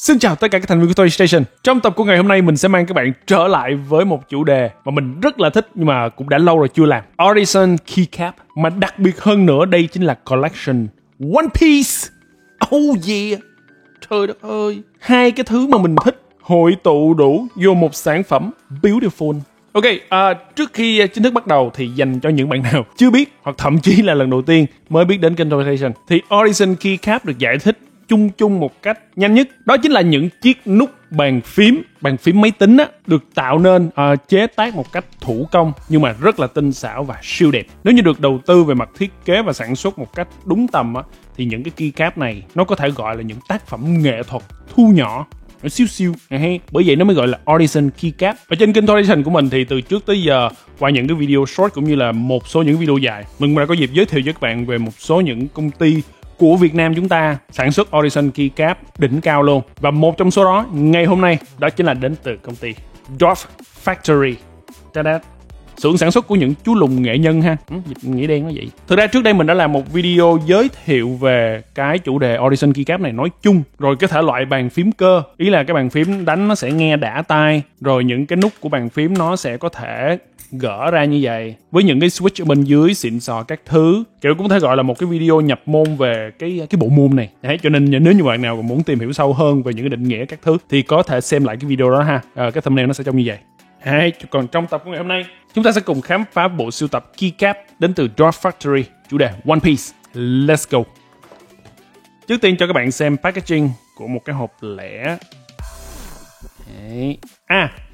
Xin chào tất cả các thành viên của Toy Station. Trong tập của ngày hôm nay mình sẽ mang các bạn trở lại với một chủ đề mà mình rất là thích nhưng mà cũng đã lâu rồi chưa làm. Artisan Keycap. Mà đặc biệt hơn nữa đây chính là collection One Piece. Oh yeah. Trời đất ơi. Hai cái thứ mà mình thích hội tụ đủ vô một sản phẩm beautiful. Ok, trước khi chính thức bắt đầu thì dành cho những bạn nào chưa biết hoặc thậm chí là lần đầu tiên mới biết đến kênh Toy Station thì Artisan Keycap được giải thích chung một cách nhanh nhất. Đó chính là những chiếc nút bàn phím máy tính á, được tạo nên chế tác một cách thủ công nhưng mà rất là tinh xảo và siêu đẹp. Nếu như được đầu tư về mặt thiết kế và sản xuất một cách đúng tầm á, thì những cái keycap này nó có thể gọi là những tác phẩm nghệ thuật thu nhỏ, nó siêu bởi vậy nó mới gọi là Artisan Keycap. Ở trên kênh Toy Station của mình thì từ trước tới giờ qua những cái video short cũng như là một số những video dài, mình đã có dịp giới thiệu với các bạn về một số những công ty của Việt Nam chúng ta sản xuất Artisan Keycap đỉnh cao luôn. Và một trong số đó ngày hôm nay đó chính là đến từ công ty Dwarf Factory. Xưởng sản xuất của những chú lùn nghệ nhân ha. Dịch nghĩa đen nó vậy. Thực ra trước đây mình đã làm một video giới thiệu về cái chủ đề Artisan Keycap này nói chung, rồi cái thể loại bàn phím cơ, ý là cái bàn phím đánh nó sẽ nghe đã tai, rồi những cái nút của bàn phím nó sẽ có thể gỡ ra như vậy với những cái switch ở bên dưới xịn sò các thứ, kiểu cũng có thể gọi là một cái video nhập môn về cái bộ môn này. Đấy, cho nên nếu như bạn nào muốn tìm hiểu sâu hơn về những cái định nghĩa các thứ thì có thể xem lại cái video đó ha. Cái thumbnail nó sẽ trông như vậy. Còn trong tập của ngày hôm nay chúng ta sẽ cùng khám phá bộ sưu tập Keycap đến từ Dwarf Factory, chủ đề One Piece. Let's go. Trước tiên cho các bạn xem packaging của một cái hộp lẻ. Đấy.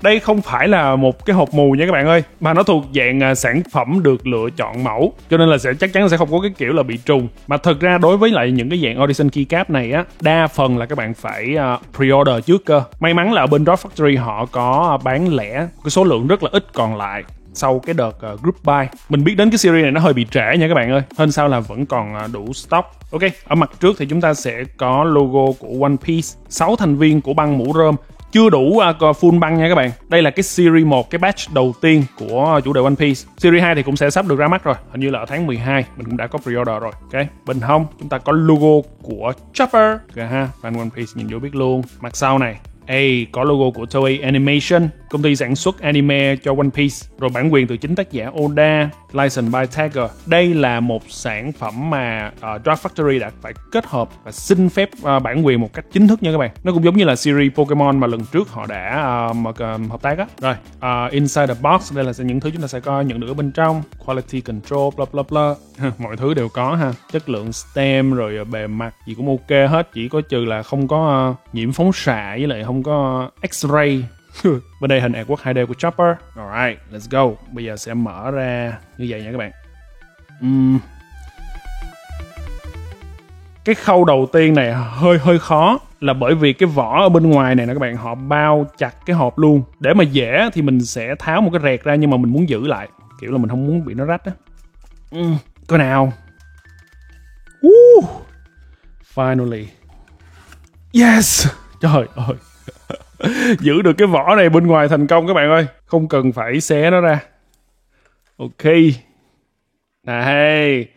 Đây không phải là một cái hộp mù nha các bạn ơi, mà nó thuộc dạng sản phẩm được lựa chọn mẫu, cho nên là chắc chắn sẽ không có cái kiểu là bị trùng. Mà thật ra đối với lại những cái dạng Artisan Keycap này á, đa phần là các bạn phải pre-order trước cơ. May mắn là ở bên Dwarf Factory họ có bán lẻ, cái số lượng rất là ít còn lại sau cái đợt group buy. Mình biết đến cái series này nó hơi bị trễ nha các bạn ơi, hên sao là vẫn còn đủ stock. Ok, ở mặt trước thì chúng ta sẽ có logo của One Piece, 6 thành viên của băng mũ rơm. Chưa đủ full băng nha các bạn. Đây là cái series 1, cái batch đầu tiên của chủ đề One Piece. Series 2 thì cũng sẽ sắp được ra mắt rồi, hình như là ở tháng 12. Mình cũng đã có pre-order rồi. Ok, bên hông chúng ta có logo của Chopper ha, fan One Piece nhìn vô biết luôn. Mặt sau này có logo của Toei Animation, công ty sản xuất anime cho One Piece. Rồi bản quyền từ chính tác giả Oda, licensed by Tiger. Đây là một sản phẩm mà Dwarf Factory đã phải kết hợp và xin phép bản quyền một cách chính thức nha các bạn. Nó cũng giống như là series Pokemon mà lần trước họ đã hợp tác á. Rồi, inside the box, đây là những thứ chúng ta sẽ coi nhận được ở bên trong. Quality control, bla bla bla. Mọi thứ đều có ha. Chất lượng stem rồi bề mặt gì cũng ok hết, chỉ có trừ là không có nhiễm phóng xạ với lại không có X-ray. Bên đây hình artwork 2D của Chopper. Alright, let's go. Bây giờ sẽ mở ra như vậy nha các bạn. Cái khâu đầu tiên này hơi khó, là bởi vì cái vỏ ở bên ngoài này nè các bạn, họ bao chặt cái hộp luôn. Để mà dễ thì mình sẽ tháo một cái rẹt ra, nhưng mà mình muốn giữ lại, kiểu là mình không muốn bị nó rách á. Coi nào. Finally. Yes. Trời ơi. Giữ được cái vỏ này bên ngoài thành công các bạn ơi, không cần phải xé nó ra. Ok. Đây,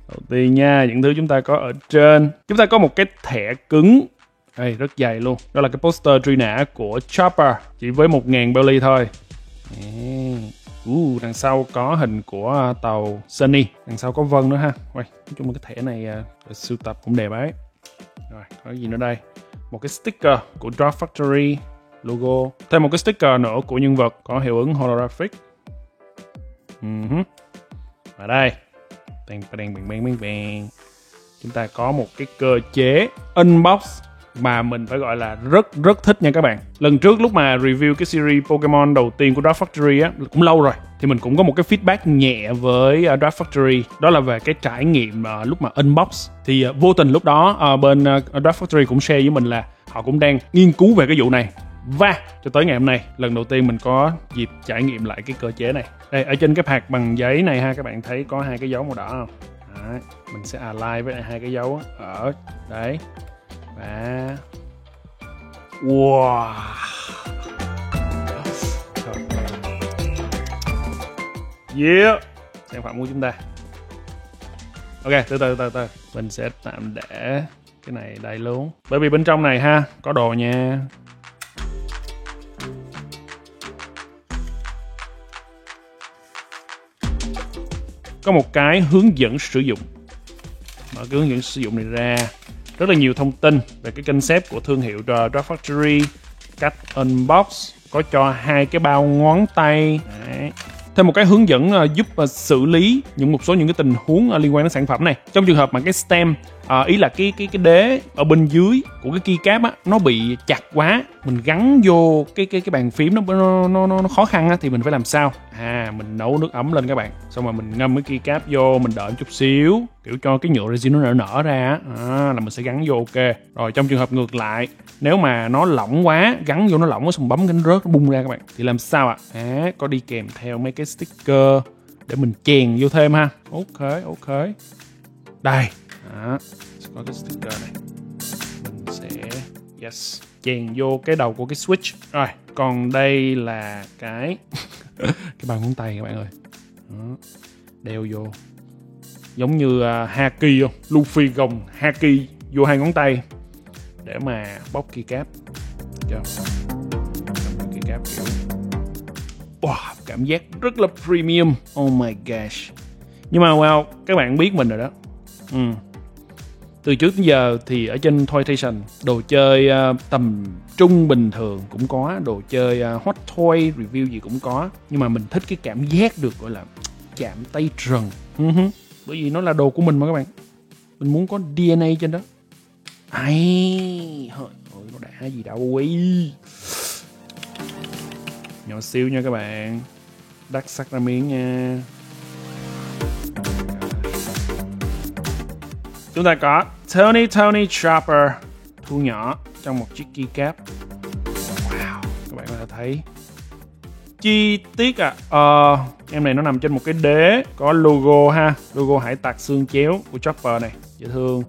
đầu tiên nha, những thứ chúng ta có ở trên. Chúng ta có một cái thẻ cứng đây rất dày luôn. Đó là cái poster truy nã của Chopper, chỉ với 1.000 belly thôi. Đằng sau có hình của tàu Sunny, đằng sau có vân nữa ha. Nói chung là cái thẻ này sưu tập cũng đẹp ấy. Rồi, có gì nữa đây? Một cái sticker của Dwarf Factory, logo. Thêm một cái sticker nữa của nhân vật có hiệu ứng holographic. Và đây, chúng ta có một cái cơ chế unbox mà mình phải gọi là rất thích nha các bạn. Lần trước lúc mà review cái series Pokemon đầu tiên của Dwarf Factory á, cũng lâu rồi, thì mình cũng có một cái feedback nhẹ với Dwarf Factory. Đó là về cái trải nghiệm lúc mà unbox. Thì vô tình lúc đó bên Dwarf Factory cũng share với mình là họ cũng đang nghiên cứu về cái vụ này. Và cho tới ngày hôm nay, lần đầu tiên mình có dịp trải nghiệm lại cái cơ chế này. Đây, ở trên cái hạt bằng giấy này ha, các bạn thấy có hai cái dấu màu đỏ không? Đấy, mình sẽ align với hai cái dấu ở đấy. Và wow. Yeah. Sản phẩm của chúng ta. Ok, từ từ. Mình sẽ tạm để cái này đây luôn. Bởi vì bên trong này ha, có đồ nha. Có một cái hướng dẫn sử dụng. Mở cái hướng dẫn sử dụng này ra, rất là nhiều thông tin về cái concept của thương hiệu Drop Factory, cách unbox, có cho 2 cái bao ngón tay. Đấy. Thêm một cái hướng dẫn giúp xử lý một số những cái tình huống liên quan đến sản phẩm này. Trong trường hợp mà cái stem, ý là cái đế ở bên dưới của cái keycap á, nó bị chặt quá, mình gắn vô cái bàn phím nó khó khăn á, thì mình phải làm sao? Mình nấu nước ấm lên các bạn, xong rồi mình ngâm cái keycap vô, mình đợi một chút xíu, kiểu cho cái nhựa resin nó nở ra là mình sẽ gắn vô. Ok. Rồi trong trường hợp ngược lại, nếu mà nó lỏng quá, gắn vô nó lỏng quá, xong bấm cái nó rớt, nó bung ra các bạn, thì làm sao ạ? Có đi kèm theo mấy cái sticker để mình chèn vô thêm ha. Ok. Đây, có cái sticker này, mình sẽ chèn vô cái đầu của cái switch. Rồi, còn đây là cái cái bàn ngón tay các bạn ơi. Đó. Đeo vô giống như Haki không? Luffy gồng Haki vô 2 ngón tay để mà bóc keycap. Keycap kiểu wow, cảm giác rất là premium. Oh my gosh. Nhưng mà wow, các bạn biết mình rồi đó. Từ trước đến giờ thì ở trên Toytation, đồ chơi tầm trung bình thường cũng có, đồ chơi hot toy review gì cũng có, nhưng mà mình thích cái cảm giác được gọi là chạm tay trần. Bởi vì nó là đồ của mình mà các bạn, mình muốn có DNA trên đó. Nó đã gì đâu quý. Nhỏ xíu nha các bạn, đắt sắc ra miếng nha. Chúng ta có Tony Chopper thu nhỏ trong một chiếc keycap. Wow, các bạn có thể thấy chi tiết em này nó nằm trên một cái đế có logo ha, logo hải tặc xương chéo của Chopper này, dễ thương.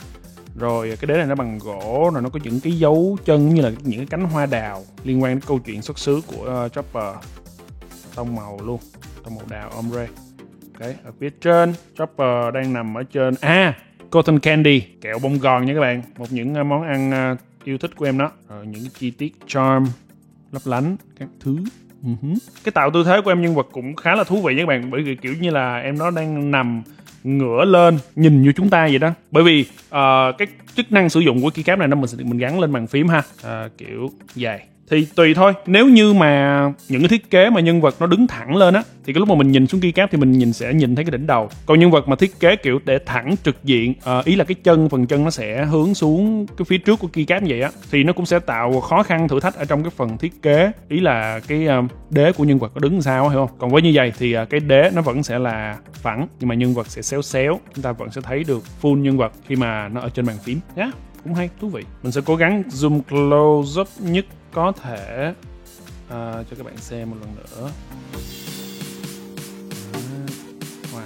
Rồi cái đế này nó bằng gỗ, rồi nó có những cái dấu chân như là những cái cánh hoa đào liên quan đến câu chuyện xuất xứ của Chopper. Tông màu luôn, tông màu đào ombre. Ok, ở phía trên Chopper đang nằm ở trên cotton candy, kẹo bông gòn nha các bạn, một những món ăn yêu thích của em đó. Rồi những cái chi tiết charm lấp lánh các thứ. Cái tạo tư thế của em nhân vật cũng khá là thú vị nha các bạn, bởi vì kiểu như là em nó đang nằm ngửa lên nhìn như chúng ta vậy đó. Bởi vì cái chức năng sử dụng của keycap này mình gắn lên bàn phím ha, kiểu dài. Thì tùy thôi, nếu như mà những cái thiết kế mà nhân vật nó đứng thẳng lên á, thì cái lúc mà mình nhìn xuống keycap thì mình sẽ nhìn thấy cái đỉnh đầu. Còn nhân vật mà thiết kế kiểu để thẳng trực diện, ý là cái phần chân nó sẽ hướng xuống cái phía trước của keycap như vậy á, thì nó cũng sẽ tạo khó khăn thử thách ở trong cái phần thiết kế. Ý là cái đế của nhân vật có đứng làm sao, hiểu không? Còn với như vậy thì cái đế nó vẫn sẽ là phẳng, nhưng mà nhân vật sẽ xéo xéo. Chúng ta vẫn sẽ thấy được full nhân vật khi mà nó ở trên bàn phím nhá. Cũng hay, thú vị. Mình sẽ cố gắng zoom close up nhất có thể cho các bạn xem một lần nữa. Wow.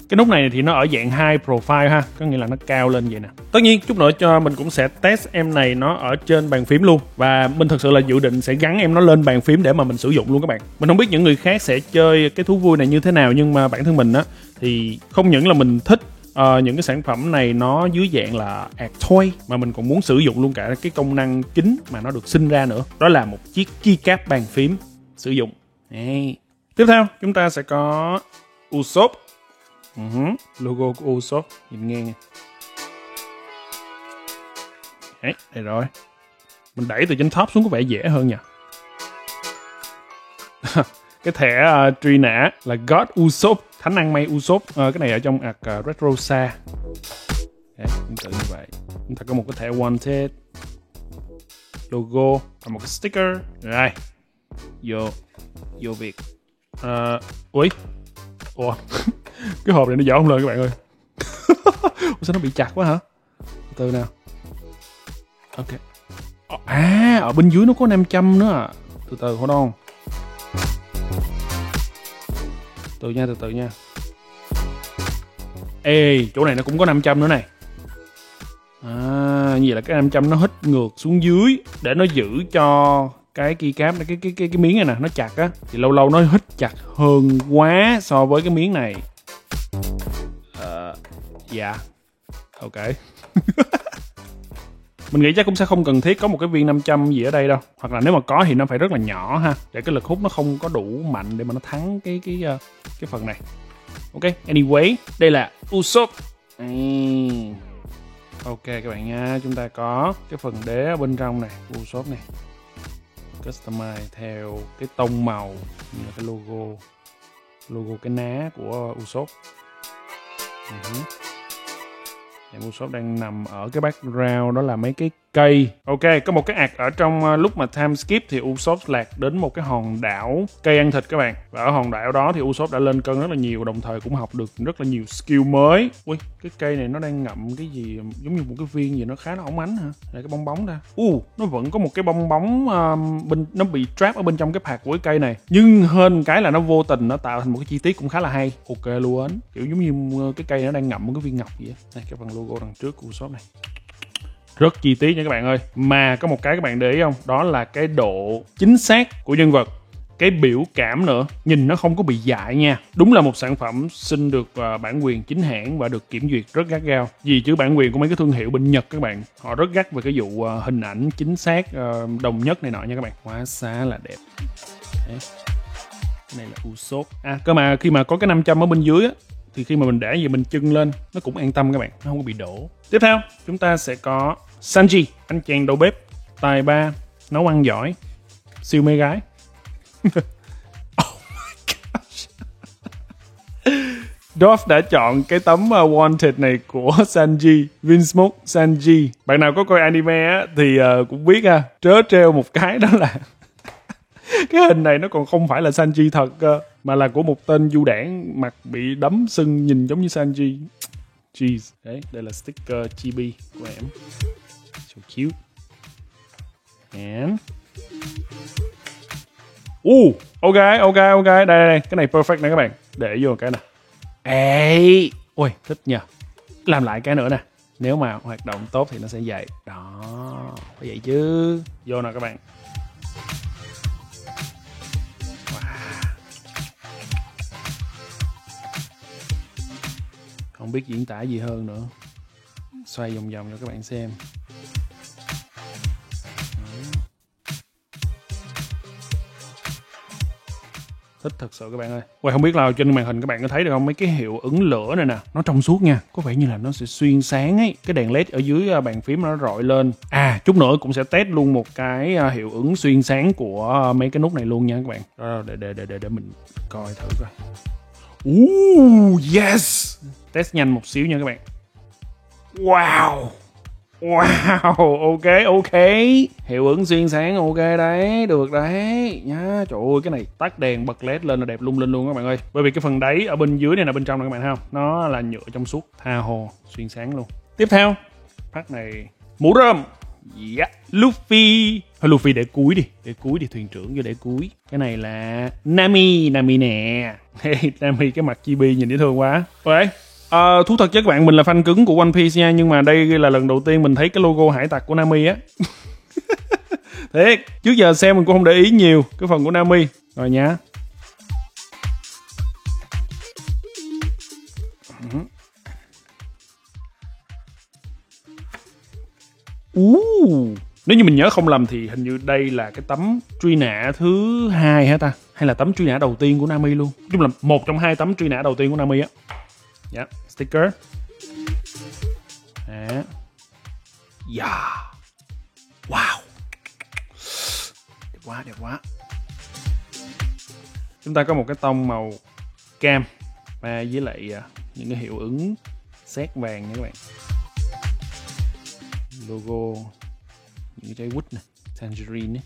Cái nút này thì nó ở dạng high profile ha, có nghĩa là nó cao lên vậy nè. Tất nhiên chút nữa cho mình cũng sẽ test em này nó ở trên bàn phím luôn, và mình thực sự là dự định sẽ gắn em nó lên bàn phím để mà mình sử dụng luôn các bạn. Mình không biết những người khác sẽ chơi cái thú vui này như thế nào, nhưng mà bản thân mình á thì không những là mình thích những cái sản phẩm này nó dưới dạng là art toy, mà mình còn muốn sử dụng luôn cả cái công năng chính mà nó được sinh ra nữa, đó là một chiếc keycap bàn phím sử dụng. Đây. Tiếp theo chúng ta sẽ có Usopp. Logo của Usopp nhìn ngang nha. Đấy, đây rồi. Mình đẩy từ trên top xuống có vẻ dễ hơn nha. Cái thẻ truy nã là God Usopp, thánh ăn mây Usopp. Cái này ở trong Retrosa. Đấy, tương tự như vậy. Chúng ta có một cái thẻ wanted, logo và một cái sticker. Rồi, vô việc. Ủa, cái hộp này nó dở không lên các bạn ơi. Sao nó bị chặt quá hả? Từ nào. Ok. Ở bên dưới nó có 500 nữa à. Từ hold on. Từ nha. Ê, chỗ này nó cũng có 500 nữa này. gì là cái 500 nó hít ngược xuống dưới để nó giữ cho cái keycap, cái miếng này nè nó chặt á, thì lâu lâu nó hít chặt hơn quá so với cái miếng này. Dạ, ok. Mình nghĩ chắc cũng sẽ không cần thiết có một cái viên 500 gì ở đây đâu, hoặc là nếu mà có thì nó phải rất là nhỏ ha, để cái lực hút nó không có đủ mạnh để mà nó thắng cái phần này. Ok, anyway, đây là Usopp. Ok các bạn nha, chúng ta có cái phần đế ở bên trong này, Usopp này, customize theo cái tông màu như là cái logo cái ná của Usopp. Usopp đang nằm ở cái background, đó là mấy cái cây. Ok, có một cái ạc ở trong lúc mà time skip thì Usopp lạc đến một cái hòn đảo cây ăn thịt các bạn. Và ở hòn đảo đó thì Usopp đã lên cân rất là nhiều, đồng thời cũng học được rất là nhiều skill mới. Ui, cái cây này nó đang ngậm cái gì giống như một cái viên gì nó khá là óng ánh hả? Đây cái bong bóng ra. Nó vẫn có một cái bong bóng nó bị trap ở bên trong cái hạt của cái cây này. Nhưng hơn cái là nó vô tình nó tạo thành một cái chi tiết cũng khá là hay. Ok luôn. Kiểu giống như cái cây nó đang ngậm một cái viên ngọc vậy. Đây cái phần logo đằng trước của Usopp này. Rất chi tiết nha các bạn ơi. Mà có một cái các bạn để ý không? Đó là cái độ chính xác của nhân vật. Cái biểu cảm nữa. Nhìn nó không có bị dại nha. Đúng là một sản phẩm xin được bản quyền chính hãng và được kiểm duyệt rất gắt gao. Vì chứ bản quyền của mấy cái thương hiệu bên Nhật các bạn, họ rất gắt về cái vụ hình ảnh chính xác, đồng nhất này nọ nha các bạn. Quá xá là đẹp. Đấy. Cái này là Usopp. Cơ mà khi mà có cái 500 ở bên dưới á, thì khi mà mình để gì mình chưng lên nó cũng an tâm các bạn, nó không có bị đổ. Tiếp theo chúng ta sẽ có Sanji, anh chàng đầu bếp tài ba, nấu ăn giỏi, siêu mê gái. Oh my gosh. Dolph đã chọn cái tấm Wanted này của Sanji, Vinsmoke Sanji. Bạn nào có coi anime á thì cũng biết trớ trêu một cái đó là cái hình này nó còn không phải là Sanji thật cơ, mà là của một tên du đảng mặt bị đấm sưng nhìn giống như Sanji. Jeez. Đấy, đây là sticker chibi của em. So cute. And ok. Đây. Cái này perfect nè các bạn. Để vô cái nè. Ê, ôi, thích nhờ. Làm lại cái nữa nè. Nếu mà hoạt động tốt thì nó sẽ vậy. Đó, phải vậy chứ. Vô nè các bạn. Không biết diễn tả gì hơn nữa. Xoay vòng vòng cho các bạn xem. Thích thật sự các bạn ơi. Không biết là trên màn hình các bạn có thấy được không? Mấy cái hiệu ứng lửa này nè, nó trong suốt nha. Có vẻ như là nó sẽ xuyên sáng ấy. Cái đèn led ở dưới bàn phím nó rọi lên. Chút nữa cũng sẽ test luôn một cái hiệu ứng xuyên sáng của mấy cái nút này luôn nha các bạn. Đó, để mình coi thử coi. Yes. Test nhanh một xíu nha các bạn. Wow, ok. Hiệu ứng xuyên sáng ok đấy, được đấy nhá. Trời ơi, cái này tắt đèn bật led lên là đẹp lung linh luôn các bạn ơi. Bởi vì cái phần đáy ở bên dưới này là bên trong này các bạn thấy không? Nó là nhựa trong suốt, tha hồ, xuyên sáng luôn. Tiếp theo, phát này mũ rơm. Yeah, Luffy. Thôi Luffy để cuối đi, thuyền trưởng vô để cuối. Cái này là Nami nè. Hey, Nami cái mặt chibi nhìn dễ thương quá. Ok. Thú thật với các bạn, mình là fan cứng của One Piece nha, nhưng mà đây là lần đầu tiên mình thấy cái logo hải tặc của Nami á. Thiệt, trước giờ xem mình cũng không để ý nhiều cái phần của Nami. Rồi nhá. Nếu như mình nhớ không lầm thì hình như đây là cái tấm truy nã thứ 2 hả ta? Hay là tấm truy nã đầu tiên của Nami luôn. Nói chung là một trong 2 tấm truy nã đầu tiên của Nami á. Dạ, sticker. Yeah. Wow. Đẹp quá. Chúng ta có một cái tông màu cam và với lại những cái hiệu ứng sét vàng nha các bạn. Logo những trái quýt nè, tangerine ấy.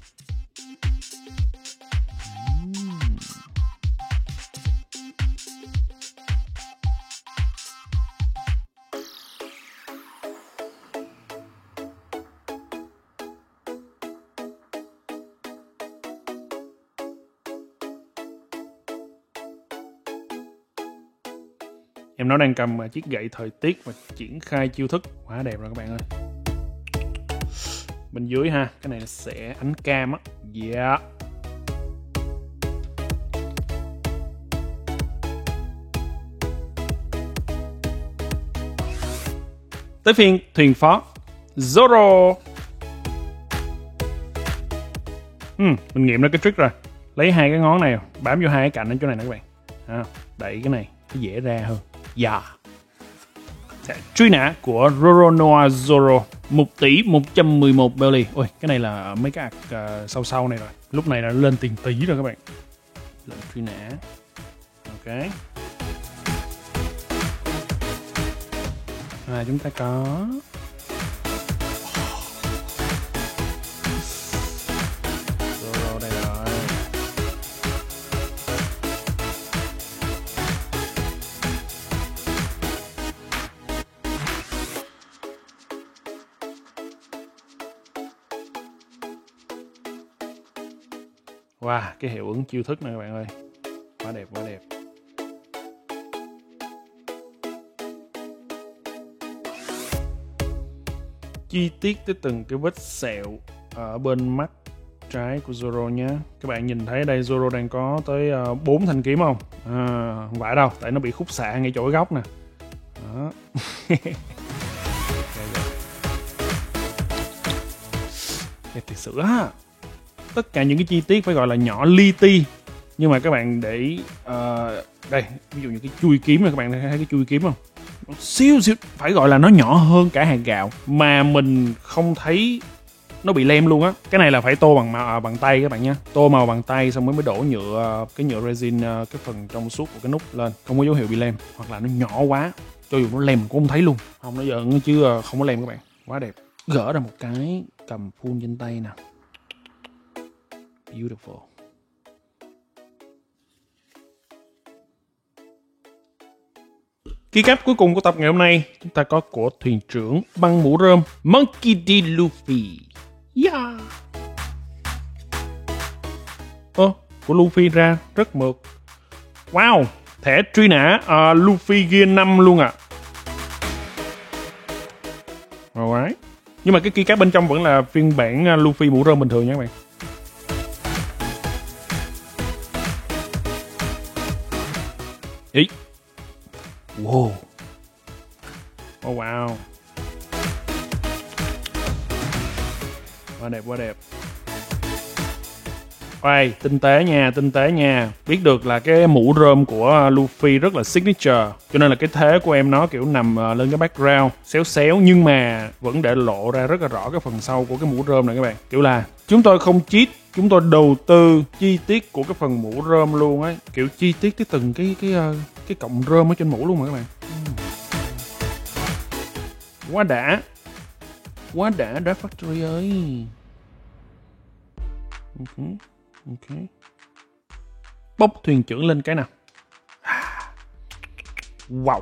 Em nó đang cầm chiếc gậy thời tiết và triển khai chiêu thức. Quá đẹp rồi các bạn ơi. bên dưới ha. Cái này sẽ ánh cam á. Yeah. Tới phiên thuyền phó Zoro. Mình nghiệm ra cái trick rồi. Lấy hai cái ngón này bám vô hai cái cạnh ở chỗ này nè các bạn. Đẩy cái này nó dễ ra hơn. Yeah. Truy nã của Roronoa Zoro 1.111 belly. Ôi, cái này là mấy cái sau này rồi. Lúc này là lên tiền tỷ rồi các bạn. Lệnh truy nã. Ok. Chúng ta có Zoro đây rồi. Wow, cái hiệu ứng chiêu thức này các bạn ơi. Quá đẹp, quá đẹp. Chi tiết tới từng cái vết sẹo ở bên mắt trái của Zoro nhé. Các bạn nhìn thấy đây Zoro đang có tới 4 thanh kiếm không? Không phải đâu, tại nó bị khúc xạ ngay chỗ cái góc nè. Đó. Đẹp thiệt sự á. Tất cả những cái chi tiết phải gọi là nhỏ li ti. Nhưng mà các bạn để ý, đây, ví dụ như cái chui kiếm này, các bạn thấy cái chui kiếm không? Nó siêu phải gọi là nó nhỏ hơn cả hạt gạo mà mình không thấy nó bị lem luôn á. Cái này là phải tô bằng tay các bạn nhé. Tô màu bằng tay xong mới đổ nhựa, cái nhựa resin, cái phần trong suốt của cái nút lên, không có dấu hiệu bị lem. Hoặc là nó nhỏ quá, cho dù nó lem cũng không thấy luôn. Không, nó giỡn chứ không có lem các bạn. Quá đẹp. Gỡ ra một cái cầm full trên tay nè. Beautiful. Key cap cuối cùng của tập ngày hôm nay chúng ta có của thuyền trưởng băng mũ rơm Monkey D. Luffy. Yeah. Của Luffy ra rất mượt. Wow, thẻ truy nã Luffy Gear 5 luôn à. Alright. Nhưng mà cái key cap bên trong vẫn là phiên bản Luffy mũ rơm bình thường nha các bạn. Ý. Wow. Oh wow. Quá đẹp, quá đẹp. Ôi, tinh tế nha. Biết được là cái mũ rơm của Luffy rất là signature, cho nên là cái thế của em nó kiểu nằm lên cái background xéo xéo, nhưng mà vẫn để lộ ra rất là rõ cái phần sau của cái mũ rơm này các bạn. Kiểu là chúng tôi không cheat, chúng tôi đầu tư chi tiết của cái phần mũ rơm luôn ấy, kiểu chi tiết tới từng cái cọng rơm ở trên mũ luôn mà các bạn. Quá đã Dark Factory ơi. Ok. Bốc thuyền trưởng lên cái nào. Wow.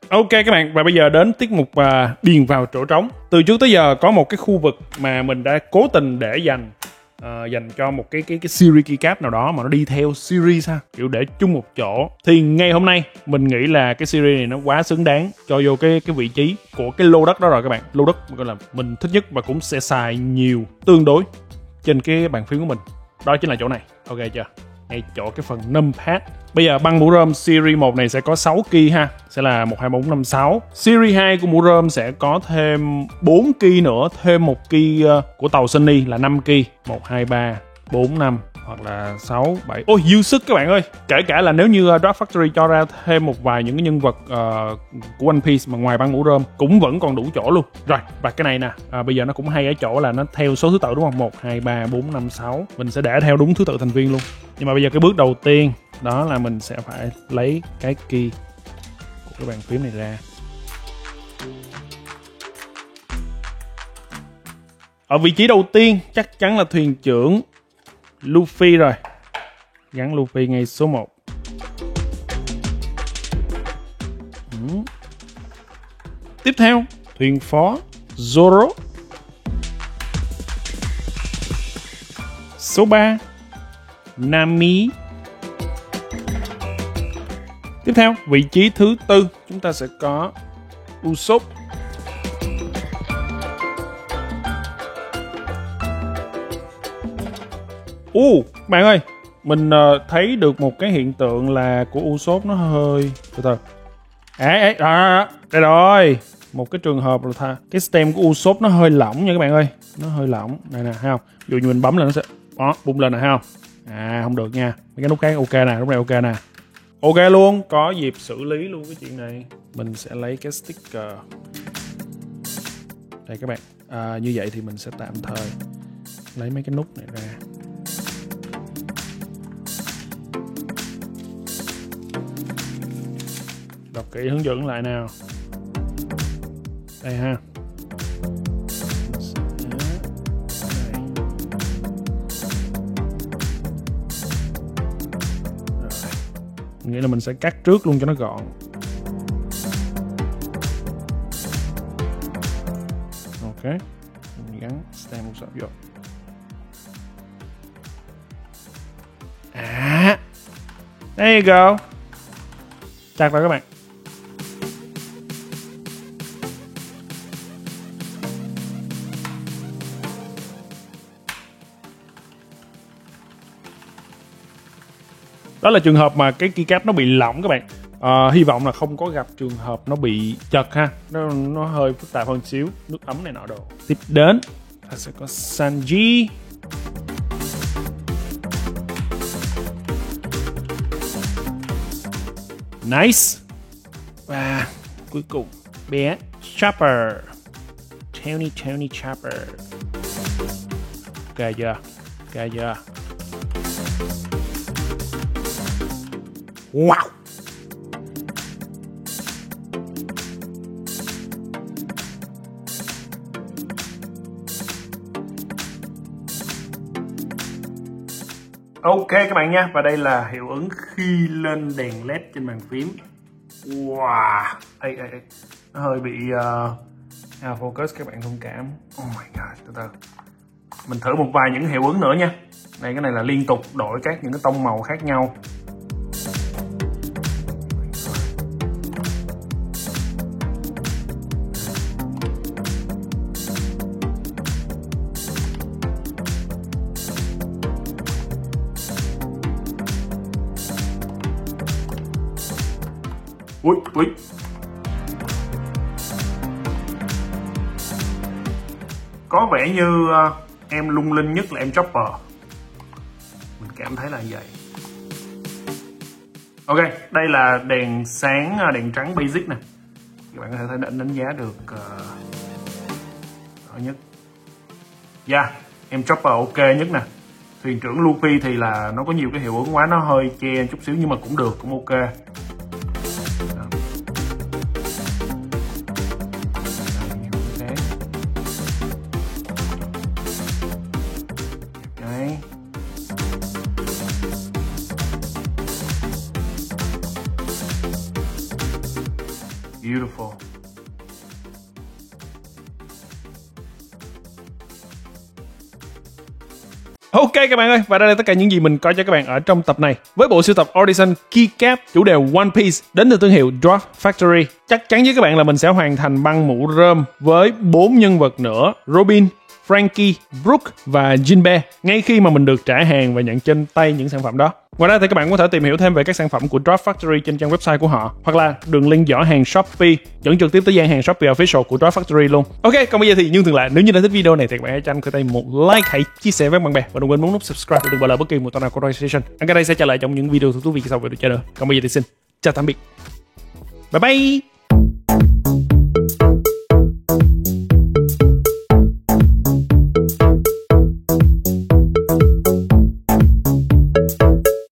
Ok các bạn, và bây giờ đến tiết mục điền vào chỗ trống. Từ trước tới giờ có một cái khu vực mà mình đã cố tình để dành cho một cái series keycap nào đó mà nó đi theo series ha, kiểu để chung một chỗ. Thì ngày hôm nay mình nghĩ là cái series này nó quá xứng đáng cho vô cái vị trí của cái lô đất đó rồi các bạn. Lô đất gọi là mình thích nhất và cũng sẽ xài nhiều tương đối trên cái bàn phím của mình. Đó chính là chỗ này. Ok chưa? Ngay chỗ cái phần numpad. Bây giờ băng mũ rơm series 1 này sẽ có 6 key ha, sẽ là 1, 2, 4, 5, 6. Series 2 của mũ rơm sẽ có thêm 4 key nữa, thêm một key của tàu Sunny là 5 key. 1, 2, 3, 4, 5 hoặc là 6, 7. Ôi, dư sức các bạn ơi. Kể cả là nếu như Dark Factory cho ra thêm một vài những cái nhân vật của One Piece mà ngoài băng mũ rơm cũng vẫn còn đủ chỗ luôn. Rồi, và cái này nè, bây giờ nó cũng hay ở chỗ là nó theo số thứ tự đúng không? 1, 2, 3, 4, 5, 6. Mình sẽ để theo đúng thứ tự thành viên luôn. Nhưng mà bây giờ cái bước đầu tiên đó là mình sẽ phải lấy cái key của cái bàn phím này ra. Ở vị trí đầu tiên chắc chắn là thuyền trưởng Luffy rồi. Gắn Luffy ngay số 1. Tiếp theo, thuyền phó Zoro. Số 3, Nami. theo, vị trí thứ 4 chúng ta sẽ có Usopp. Bạn ơi, mình thấy được một cái hiện tượng là của Usopp nó hơi từ từ. Đây rồi. Một cái trường hợp là cái stem của Usopp nó hơi lỏng nha các bạn ơi. Nó hơi lỏng. Này nè, thấy không? Ví dụ như mình bấm là nó sẽ bung lên nè, thấy không? Không được nha. Mấy cái nút khác ok nè, lúc này ok nè. Ok luôn, có dịp xử lý luôn cái chuyện này. Mình sẽ lấy cái sticker. Đây các bạn. Như vậy thì mình sẽ tạm thời lấy mấy cái nút này ra. Đọc kỹ hướng dẫn lại nào. Đây ha. Nghĩa là mình sẽ cắt trước luôn cho nó gọn. Ok. Mình gắn stem Usopp vô. There you go. Chặt vào các bạn. Đó là trường hợp mà cái keycap nó bị lỏng các bạn. Hy vọng là không có gặp trường hợp nó bị chật ha. Nó hơi phức tạp hơn xíu. Nước ấm này nọ đồ. Tiếp đến ta sẽ có Sanji. Nice. Và cuối cùng bé Chopper. Tony Chopper. Ok chưa? Wow. Ok các bạn nha, và đây là hiệu ứng khi lên đèn led trên bàn phím. Wow. Nó hơi bị out focus, các bạn thông cảm. Oh my god, từ từ. Mình thử một vài những hiệu ứng nữa nha. Đây, cái này là liên tục đổi những cái tông màu khác nhau. Ui. Có vẻ như em lung linh nhất là em Chopper. Mình cảm thấy là như vậy. Ok, đây là đèn sáng, đèn trắng basic nè. Các bạn có thể đánh giá được rõ nhất. Em Chopper ok nhất nè. Thuyền trưởng Luffy thì là nó có nhiều cái hiệu ứng quá, nó hơi che chút xíu nhưng mà cũng được, cũng ok. Beautiful. Ok các bạn ơi, và đây là tất cả những gì mình có cho các bạn ở trong tập này. Với bộ sưu tập Audition Keycap chủ đề One Piece đến từ thương hiệu Drop Factory. Chắc chắn với các bạn là mình sẽ hoàn thành băng mũ rơm với 4 nhân vật nữa: Robin, Frankie, Brook và Jinbe ngay khi mà mình được trả hàng và nhận trên tay những sản phẩm đó. Ngoài ra thì các bạn có thể tìm hiểu thêm về các sản phẩm của Drop Factory trên trang website của họ, hoặc là đường link giỏ hàng Shopee dẫn trực tiếp tới gian hàng Shopee Official của Drop Factory luôn. Ok, còn bây giờ thì như thường lệ, nếu như đã thích video này thì các bạn hãy cho anh tay một like, hãy chia sẻ với bạn bè và đừng quên bấm nút subscribe để đừng bỏ lỡ bất kỳ một tập nào của Station. Anh đây sẽ trở lại trong những video thú vị sau video chơi nữa. Còn bây giờ thì xin chào tạm biệt, bye bye.